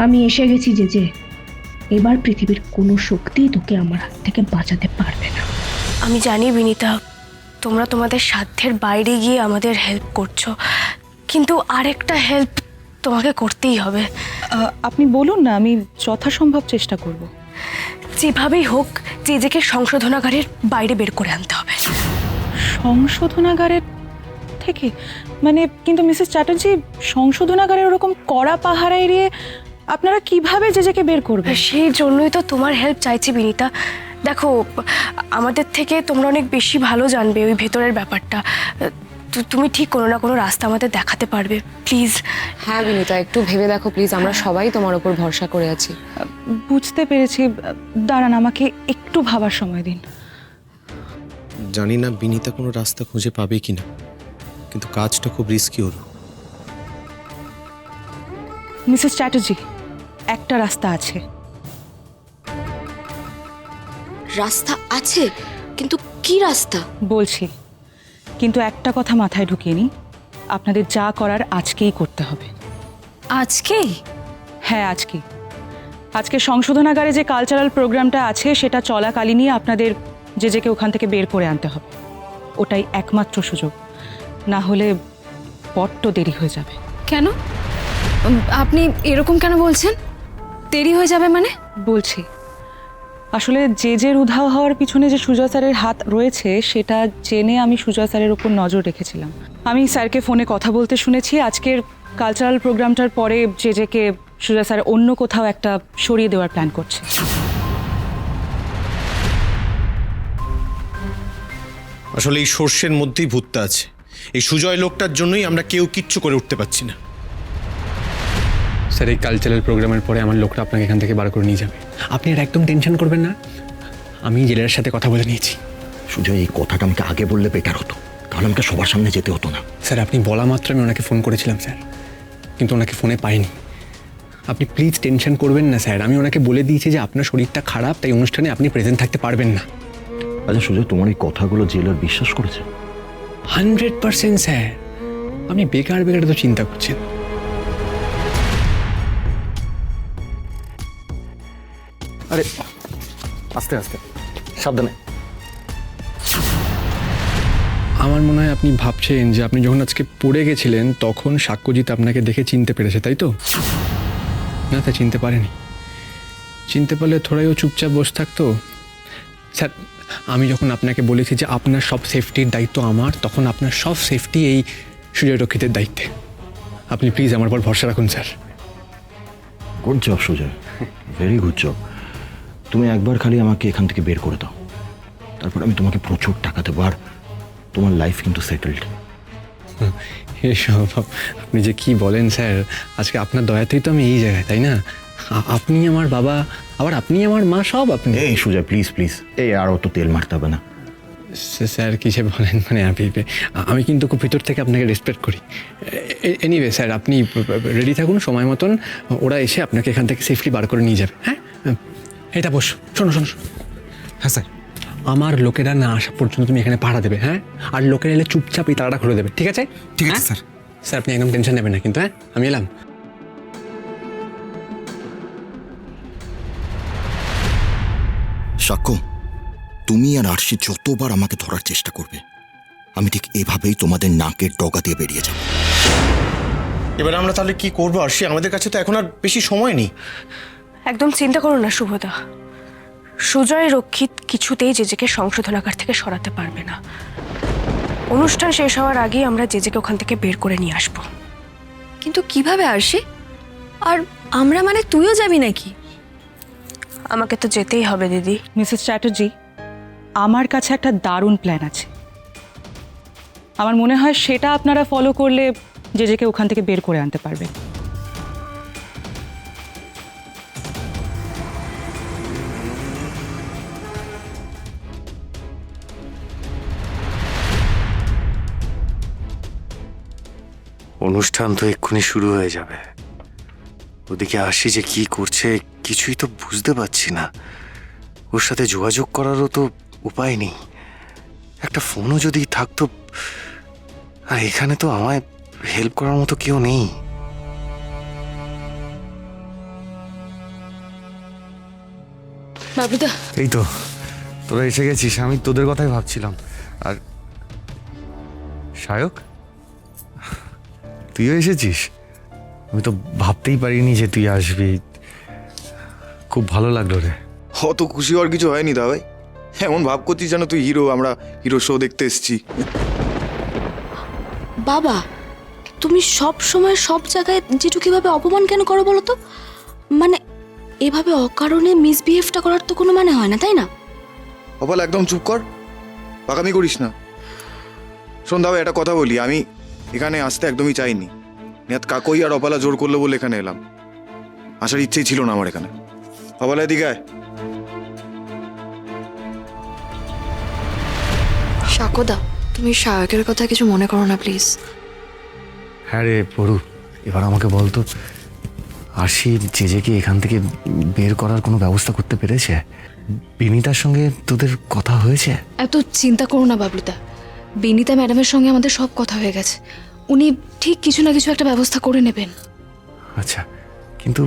আমি এসে গেছি যে এবার পৃথিবীর কোনো শক্তি তোকে আমার হাত থেকে বাঁচাতে পারবে না। আমি জানি বিনীতা, তোমরা তোমাদের সাধ্যের বাইরে গিয়ে আমাদের হেল্প করছো, কিন্তু আরেকটা হেল্প তোমাকে করতেই হবে। আপনি বলুন না, আমি যথাসম্ভব চেষ্টা করব। যেভাবেই হোক জেজেকে সংশোধনাগারের বাইরে বের করে আনতে হবে। সংশোধনাগারের থেকে? মানে কিন্তু মিসেস চ্যাটার্জি, সংশোধনাগারের ওরকম কড়া পাহারা এড়িয়ে আপনারা কিভাবে জেজেকে বের করবেন? সেই জন্যই তো তোমার হেল্প চাইছি বিনীতা। দেখো, আমাদের থেকে তোমরা অনেক বেশি ভালো জানবে ওই ভেতরের ব্যাপারটা। তুমি ঠিক কোনো না কোনো রাস্তা আমাদের দেখাতে পারবে, প্লিজ। হ্যাঁ বিনীতা, একটু ভেবে দেখো প্লিজ, আমরা সবাই তোমার উপর ভরসা করে আছি। বুঝতে পেরেছি, দাঁড়ান আমাকে একটু ভাবার সময় দিন। জানি না বিনীতা কোনো রাস্তা খুঁজে পাবে কিনা, কিন্তু কাজটা খুব রিস্কি হলো। মিসেস চ্যাটার্জি, একটা রাস্তা আছে। রাস্তা আছে? কিন্তু কি রাস্তা? বলছি, কিন্তু একটা কথা মাথায় ঢুকিয়ে নি, আপনাদের যা করার আজকেই করতে হবে। আজকেই? হ্যাঁ, আজকেই। আজকে সংশোধনাগারে যে কালচারাল প্রোগ্রামটা আছে সেটা চলাকালীনই আপনাদের জেজেকে ওখান থেকে বের করে আনতে হবে। ওটাই একমাত্র সুযোগ, না হলে বড্ড দেরি হয়ে যাবে। কেন? আপনি এরকম কেন বলছেন? দেরি হয়ে যাবে মানে? বলছি, আসলে জেজের উধাও হওয়ার পিছনে যে সুজয় স্যারের হাত রয়েছে সেটা জেনে আমি সুজয় স্যারের উপর নজর রেখেছিলাম। আমি স্যারকে ফোনে কথা বলতে শুনেছি আজকের কালচারাল প্রোগ্রামটার পরে জেজেকে সুজয় স্যার অন্য কোথাও একটা সরিয়ে দেওয়ার প্ল্যান করছে। আসলে এই সর্ষের মধ্যেই ভূতটা আছে। এই সুজয় লোকটার জন্যই আমরা কেউ কিচ্ছু করে উঠতে পারছি না। স্যার, এই কালচারাল প্রোগ্রামের পরে আমার লোকটা আপনাকে এখান থেকে বার করে নিয়ে যাবে। আপনি আর একদম টেনশন করবেন না, আমি জেলের সাথে কথা বলে নিয়েছি। সুজয়, এই কথাটা আমাকে আগে বললে বেটার হতো, তাহলে আমাকে সবার সামনে যেতে হতো না। স্যার, আপনি বলা মাত্র আমি ওনাকে ফোন করেছিলাম স্যার, কিন্তু ওনাকে ফোনে পাইনি। আপনি প্লিজ টেনশন করবেন না স্যার, আমি ওনাকে বলে দিয়েছি যে আপনার শরীরটা খারাপ, তাই অনুষ্ঠানে আপনি প্রেজেন্ট থাকতে পারবেন না। আচ্ছা সুজয়, তোমার এই কথাগুলো জেলার বিশ্বাস করেছে? 100% স্যার, আপনি বেকার বেকার তো চিন্তা করছেন। আরে আস্তে আস্তে, সাবধানে। আমার মনে হয় আপনি ভাবছেন যে আপনি যখন আজকে পড়ে গেছিলেন তখন সাক্ষ্যজিৎ আপনাকে দেখে চিনতে পেরেছে, তাই তো? না, তা চিনতে পারেনি। চিনতে পারলে থোড়াইও চুপচাপ বসে থাকতো। স্যার, আমি যখন আপনাকে বলেছি যে আপনার সব সেফটির দায়িত্ব আমার, তখন আপনার সব সেফটি এই সুজয় রক্ষিতের দায়িত্বে। আপনি প্লিজ আমার উপর ভরসা রাখুন sir. Good job Sujoy, very good job. তুমি একবার খালি আমাকে এখান থেকে বের করে দাও, তারপর আমি তোমাকে প্রচুর টাকা দেবো, আর তোমার লাইফ কিন্তু সেটেলড। এসব আপনি যে কি বলেন স্যার, আজকে আপনার দয়াতেই তো আমি এই জায়গায়, তাই না? আপনি আমার বাবা, আবার আপনি আমার মা, সব আপনি। এই সুজয় প্লিজ প্লিজ, এই আর অত তেল মারতে হবে না। স্যার কিসে বলেন, মানে আমি কিন্তু খুব ভিতর থেকে আপনাকে রেসপেক্ট করি। এনিওয়ে স্যার, আপনি রেডি থাকুন, সময় মতন ওরা এসে আপনাকে এখান থেকে সেফলি বার করে নিয়ে যাবে। হ্যাঁ, এটা বস, শোনো শোনো। হ্যাঁ স্যার, আমার লোকেরা না আসা পর্যন্ত তুমি এখানে পাহারা দেবে। হ্যাঁ, আর লোকেরা এলে চুপচাপ এই তালাটা খুলে দেবে, ঠিক আছে? ঠিক আছে স্যার। স্যার, আপনি একদম টেনশন নেবেন না কিন্তু। হ্যাঁ, আমি এলাম। সাক্ষ্য, তুমি আর আরশি যতবার আমাকে ধরার চেষ্টা করবে, আমি ঠিক এভাবেই তোমাদের নাকের ডগা দিয়ে বেরিয়ে যাব। এবার আমরা তাহলে কি করবো আরশি? আমাদের কাছে তো এখন আর বেশি সময় নেই। একদম চিন্তা করো না শুভদা, সুজয় রক্ষিত কিছুতেই জেজেকে সংশোধনাগার থেকে সরাতে পারবে না। অনুষ্ঠান শেষ হওয়ার আগেই আমরা জেজেকে ওখান থেকে বের করে নিয়ে আসবো। কিন্তু কিভাবে আসে? আর আমরা মানে তুইও যাবি নাকি? আমাকে তো যেতেই হবে দিদি। মিসেস চ্যাটার্জি, আমার কাছে একটা দারুণ প্ল্যান আছে। আমার মনে হয় সেটা আপনারা ফলো করলে জেজেকে ওখান থেকে বের করে আনতে পারবেন। অনুষ্ঠান তো এক্ষুনি শুরু হয়ে যাবে, ওদিকে আসি যে কি করছে কিছুই তো বুঝতে পারছি না। ওর সাথে যোগাযোগ করারও তো উপায় নেই, একটা ফোনও যদি থাকতো। আর এখানে তো আমায় হেল্প করার মতো কেউ নেই। বাবলুদা, এই তো তোরা এসে গেছিস, আমি তোদের কথাই ভাবছিলাম। আর সায়ক, তুইও এসেছিস? আমি তো ভাবতেই পারিনি যে তুই আসবি। খুব ভালো লাগলো রে। অত খুশি হওয়ার কিছু হয়নি দা ভাই, এমন ভাব করছিস যেন তুই হিরো, আমরা হিরো শো দেখতে এসেছি। বাবা তুমি সব সময় সব জায়গায় যেটু কিভাবে অপমান কেন করো বলো তো? মানে এভাবে অকারণে মিসবিহেভটা করার তো কোনো মানে হয় না, তাই না? অপাল একদম চুপ কর, পাকামি করিস না। শোন দা ভাই, একটা কথা বলি, আমি এখানে আসতে একদমই চাইনি। নেহাত কাকই আর অপালা জোর করলো বলে এখানে এলাম, আসার ইচ্ছেই ছিল না আমার এখানে। অপালা এদিকে আয়। সাকোদা, তুমি সায়কের কথা কিছু মনে করো না প্লিজ। হ্যাঁ রে পড়ু, এবার আমাকে বলতো, আশি জেজেকে এখান থেকে বের করার কোনো ব্যবস্থা করতে পেরেছে? বিনিতার সঙ্গে তোদের কথা হয়েছে? এত চিন্তা করো না বাবলুদা, বিনীতা ম্যাডামের সঙ্গে আমাদের সব কথা হয়ে গেছে। উনি ঠিক কিছু না কিছু একটা ব্যবস্থা করে নেবেন। আচ্ছা, কিন্তু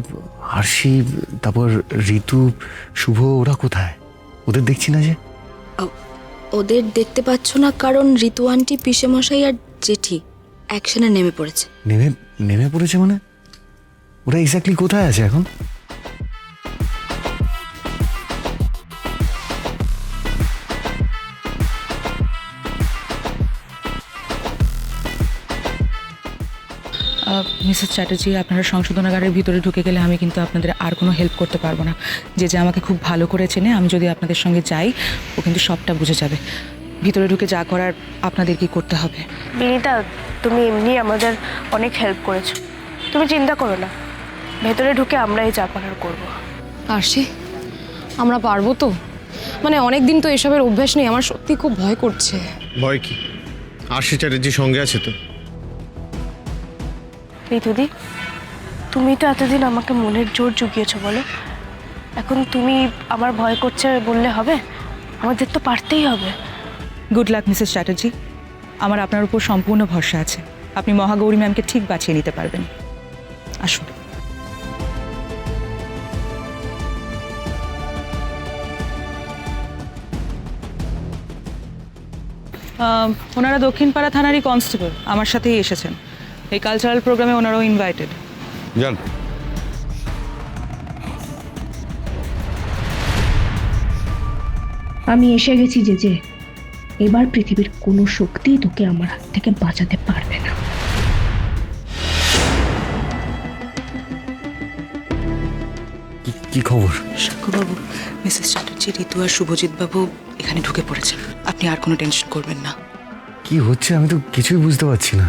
আরশি, তারপর ঋতু, শুভ, ওরা কোথায়? ওদের দেখছি না যে। ওদের দেখতে পাচ্ছ না কারণ ঋতু আন্টি, পিসেমশাই আর জেঠি অ্যাকশনে নেমে পড়েছে। নেমে পড়েছে মানে? ওরা এক্স্যাক্টলি কোথায় আছে এখন? মিসেস চ্যাটার্জি, আপনারা সংশোধনাগারের ভিতরে ঢুকে গেলে আমি কিন্তু আপনাদের আর কোনো হেল্প করতে পারবো না। যে আমাকে খুব ভালো করে চেনে, আমি যদি আপনাদের সঙ্গে যাই ও কিন্তু সবটা বুঝে যাবে। ভিতরে ঢুকে যা করার আপনাদের কি করতে হবে। বিনীতা, তুমি এমনি আমাদের অনেক হেল্প করেছো, তুমি চিন্তা করো না, ভেতরে ঢুকে আমরাই যা করার করবো। আরশি, আমরা পারবো তো? মানে অনেক দিন তো এসবের অভ্যাস নেই, আমার সত্যি খুব ভয় করছে। ভয় কি? আরশি চ্যাটার্জির সঙ্গে আছে তো। ঋতুদি, তুমি তো এতদিন আমাকে মনের জোর জুগিয়েছো, বলো এখন তুমি আমার ভয় করছে বললে হবে? আমাদের তো পারতেই হবে। গুড লাক মিসেস চ্যাটার্জি, আমার আপনার উপর সম্পূর্ণ ভরসা আছে। আপনি মহাগৌরী ম্যামকে ঠিক বাঁচিয়ে নিতে পারবেন। আসুন। ওনারা দক্ষিণপাড়া থানারই কনস্টেবল, আমার সাথেই এসেছেন। এই কালচারাল প্রোগ্রামে ওনারাও ইনভাইটেড। জান, আমি এসে গেছি যে এবার পৃথিবীর কোনো শক্তিই তোকে আমার হাত থেকে বাঁচাতে পারবে না। কি খবর? সাক্ষ্যবাবু, মিসেস চ্যাটার্জি, ঋতু আর শুভজিৎ বাবু এখানে ঢুকে পড়েছেন। আপনি আর কোনো টেনশন করবেন না। কি হচ্ছে আমি তো কিছুই বুঝতে পারছি না।